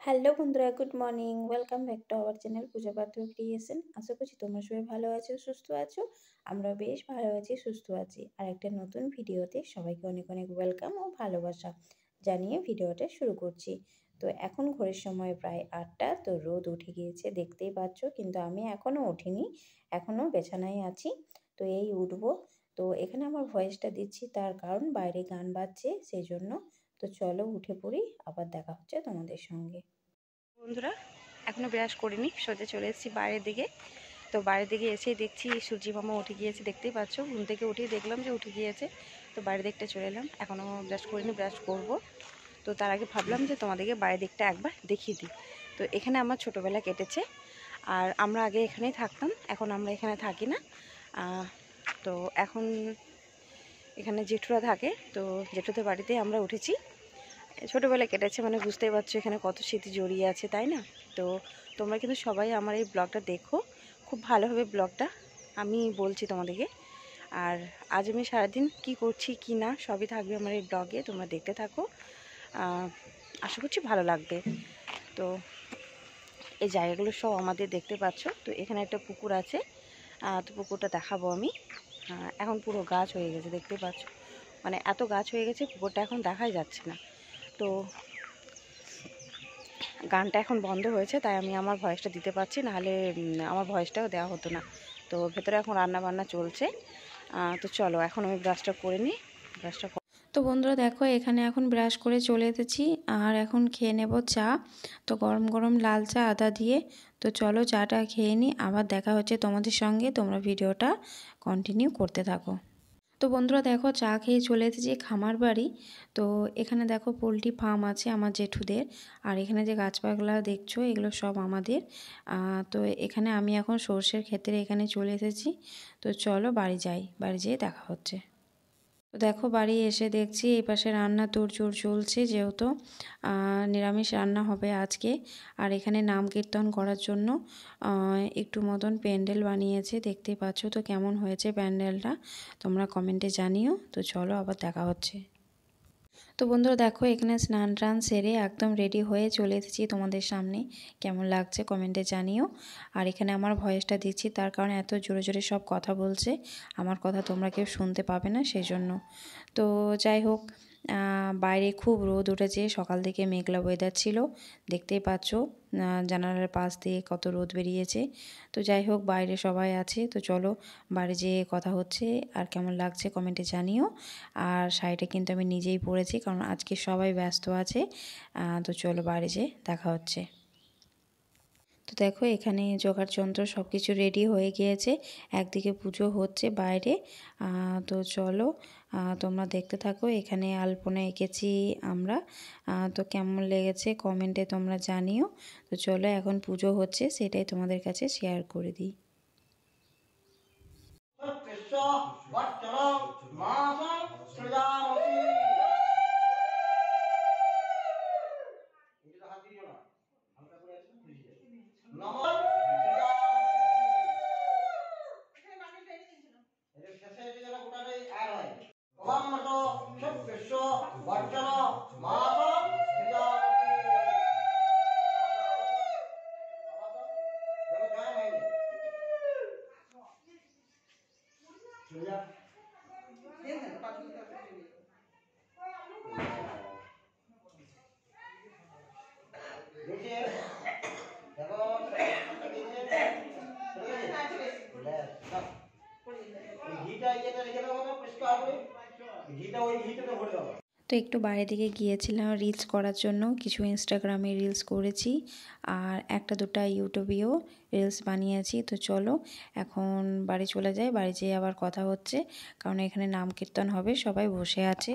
Hello বন্ধুরা, good morning. Welcome back to our channel Puja Patra creation. আশা করছি তোমরা সবাই ভালো আছো, সুস্থ আছো। আমরা বেশ ভালো আছি, সুস্থ আছি। আর একটা নতুন ভিডিওতে সবাইকে অনেক অনেক ওয়েলকাম ও ভালোবাসা জানিয়ে ভিডিওটা শুরু করছি। তো এখন ঘড়ির সময় প্রায় 8টা। তো রোদ উঠে গিয়েছে, দেখতেই পাচ্ছ, কিন্তু আমি এখনও উঠিনি, এখনও বিছানায় আছি। তো এই উঠবো। তো এখানে আমার ভয়েসটা দিচ্ছি তার কারণ বাইরে গান বাজছে, সেই জন্য। তো চলো উঠে পড়ি, আবার দেখা হচ্ছে তোমাদের সঙ্গে। বন্ধুরা, এখনো ব্রাশ করিনি, সোজা চলে এসেছি বাইরের দিকে। তো বাইরের দিকে এসেই দেখছি সূর্যি মামা উঠে গিয়েছে, দেখতেই পাচ্ছ। ঘুম থেকে উঠেই দেখলাম যে উঠে গিয়েছে। তো বাইরের দিকটা চলে এলাম, এখনও ব্রাশ করিনি, ব্রাশ করব। তো তার আগে ভাবলাম যে তোমাদেরকে বাইরের দিকটা একবার দেখিয়ে দিই। তো এখানে আমার ছোটোবেলা কেটেছে, আর আমরা আগে এখানেই থাকতাম, এখন আমরা এখানে থাকি না। তো এখন এখানে জেঠুরা থাকে, তো জেঠুদের বাড়িতে আমরা উঠেছি। ছোটোবেলায় কেটেছে মানে বুঝতেই পারছো এখানে কত স্মৃতি জড়িয়ে আছে, তাই না? তো তোমরা কিন্তু সবাই আমার এই ব্লগটা দেখো, খুব ভালোভাবে ব্লগটা আমি বলছি তোমাদেরকে। আর আজ আমি সারাদিন কি করছি কি না সবই থাকবে আমার এই ব্লগে, তোমরা দেখতে থাকো। আশা করছি ভালো লাগবে। তো এই জায়গাগুলো সব আমাদের দেখতে পাচ্ছ। তো এখানে একটা পুকুর আছে, তো পুকুরটা দেখাবো আমি। এখন পুরো গাছ হয়ে গেছে, দেখতে পাচ্ছ, মানে এত গাছ হয়ে গেছে পুকুরটা এখন দেখাই যাচ্ছে না। তো গানটা এখন বন্ধ হয়েছে, তাই আমি আমার ভয়েসটা দিতে পারছি, নাহলে আমার ভয়েসটাও দেওয়া হতো না। তো ভেতরে এখন রান্না বান্না চলছে। তো চলো এখন আমি ব্রাশটা করে নিই, ব্রাশটা। তো বন্ধুরা দেখো, এখানে এখন ব্রাশ করে চলে এসেছি, আর এখন খেয়ে নেব চা। তো গরম গরম লাল চা আদা দিয়ে। তো চলো চাটা খেয়ে নিই, আবার দেখা হচ্ছে তোমাদের সঙ্গে। তোমরা ভিডিওটা কন্টিনিউ করতে থাকো। তো বন্ধুরা দেখো, চা খেয়ে চলে এসেছি খামার বাড়ি। তো এখানে দেখো পোলট্রি ফার্ম আছে আমার জেঠুদের। আর এখানে যে গাছপালা দেখছো এগুলো সব আমাদের। তো এখানে আমি এখন সর্ষের ক্ষেতের এখানে চলে এসেছি। তো চলো বাড়ি যাই, বাড়ি যেয়ে দেখা হচ্ছে। তো দেখো বাড়ি এসে দেখছি এই পাশে রান্না তোড়জোড় চলছে, যেহেতু নিরামিষ রান্না হবে আজকে। আর এখানে নাম কীর্তন করার জন্য একটু মতন প্যান্ডেল বানিয়েছে, দেখতেই পাচ্ছ। তো কেমন হয়েছে প্যান্ডেলটা তোমরা কমেন্টে জানিও। তো চলো আবার দেখা হচ্ছে। তো বন্ধুরা দেখো, এখানে স্নান টান সেরে একদম রেডি হয়ে চলে এসেছি তোমাদের সামনে। কেমন লাগছে কমেন্টে জানিও। আর এখানে আমার ভয়েসটা দিচ্ছি তার কারণ এত জোরে জোরে সব কথা বলছে, আমার কথা তোমরা কেউ শুনতে পাবে না, সেই জন্য। তো যাই হোক, বাইরে খুব রোদ উঠেছে, সকাল থেকে মেঘলা ওয়েদার ছিল, দেখতেই পাচ্ছ। জানালার পাশ দিয়ে কত রোদ বেরিয়েছে। তো যাই হোক, বাইরে সবাই আছে, তো চলো বাড়ি যেয়ে কথা হচ্ছে। আর কেমন লাগছে কমেন্টে জানিও। আর শাড়িটা কিন্তু আমি নিজেই পরেছি, কারণ আজকে সবাই ব্যস্ত আছে। তো চলো বাড়ি যেয়ে দেখা হচ্ছে। তো দেখো এখানে জোগাড় যন্ত্র সব কিছু রেডি হয়ে গিয়েছে, একদিকে পুজো হচ্ছে বাইরে। তো চলো তোমরা দেখতে থাকো। এখানে আলপনা এঁকেছি আমরা। তো কেমন লেগেছে কমেন্টে তোমরা জানিও। তো চলো এখন পুজো হচ্ছে, সেটাই তোমাদের কাছে শেয়ার করে দিই। তো একটু বাইরের দিকে গিয়েছিলাম রিলস করার জন্য, কিছু ইনস্টাগ্রামে রিলস করেছি, আর একটা দুটা ইউটিউবেও রিলস বানিয়েছি। তো চলো এখন বাড়ি চলে যাই, বাড়ি যেয়ে আবার কথা হচ্ছে, কারণ এখানে নাম কীর্তন হবে, সবাই বসে আছে।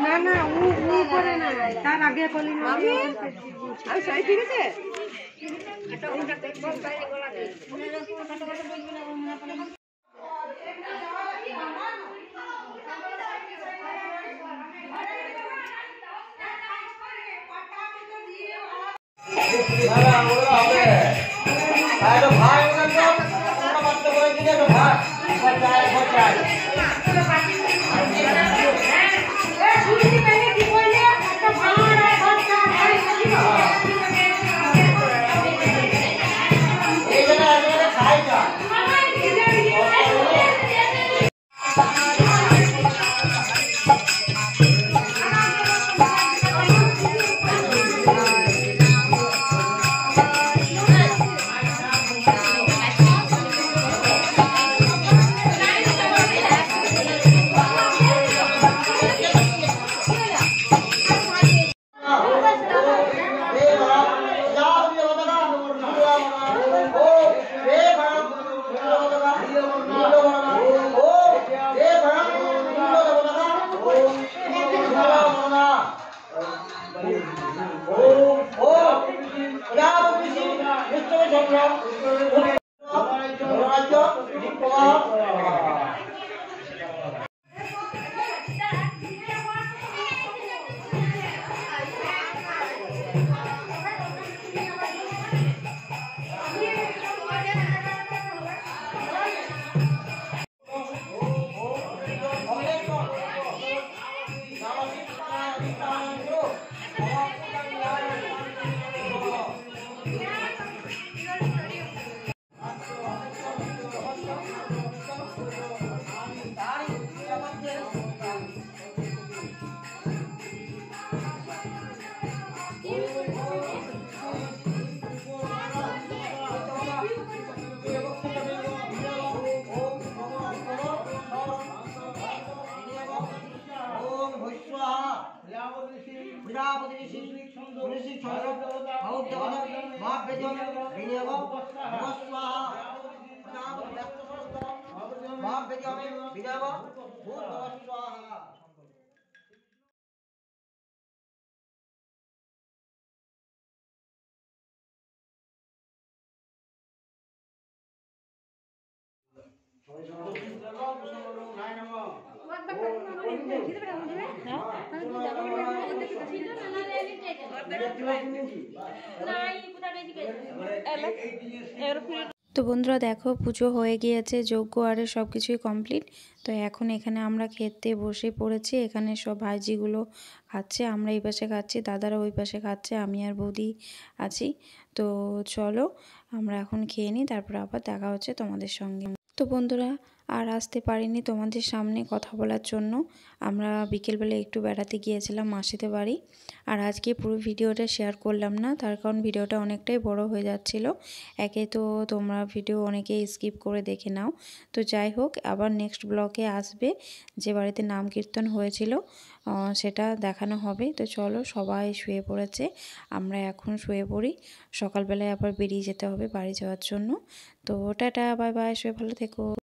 না না ও করে না, তার আগে বলি না আমি সবাই ঠিক আছে। তো বন্ধুরা দেখো, পুজো হয়ে গিয়েছে, যজ্ঞ আরে সব কিছুই কমপ্লিট। তো এখন এখানে আমরা খেতে বসে পড়েছি। এখানে সব ভাইজিগুলো খাচ্ছে, আমরা এই পাশে খাচ্ছি, দাদারা ওই পাশে খাচ্ছে, আমি আর বৌদি আছি। তো চলো আমরা এখন খেয়ে নিই, তারপর আবার দেখা হচ্ছে তোমাদের সঙ্গে। তো বন্ধুরা আর আসতে পারিনি তোমাদের সামনে কথা বলার জন্য। আমরা বিকেলবেলা একটু বেড়াতে গিয়েছিলাম মাসিদের বাড়ি। আর আজকে পুরো ভিডিওটা শেয়ার করলাম না, তার কারণ ভিডিওটা অনেকটাই বড় হয়ে যাচ্ছিল। একে তো তোমরা ভিডিও অনেকেই স্কিপ করে দেখে নাও। তো যাই হোক, আবার নেক্সট ব্লগে আসবে, যে বাড়িতে নাম কীর্তন হয়েছিল সেটা দেখানো হবে। তো চলো, সবাই শুয়ে পড়েছে, আমরা এখন শুয়ে পড়ি, সকালবেলায় আবার বেরিয়ে যেতে হবে বাড়ি যাওয়ার জন্য। তো টাটা, বাই বাই, সবাই ভালো থেকো।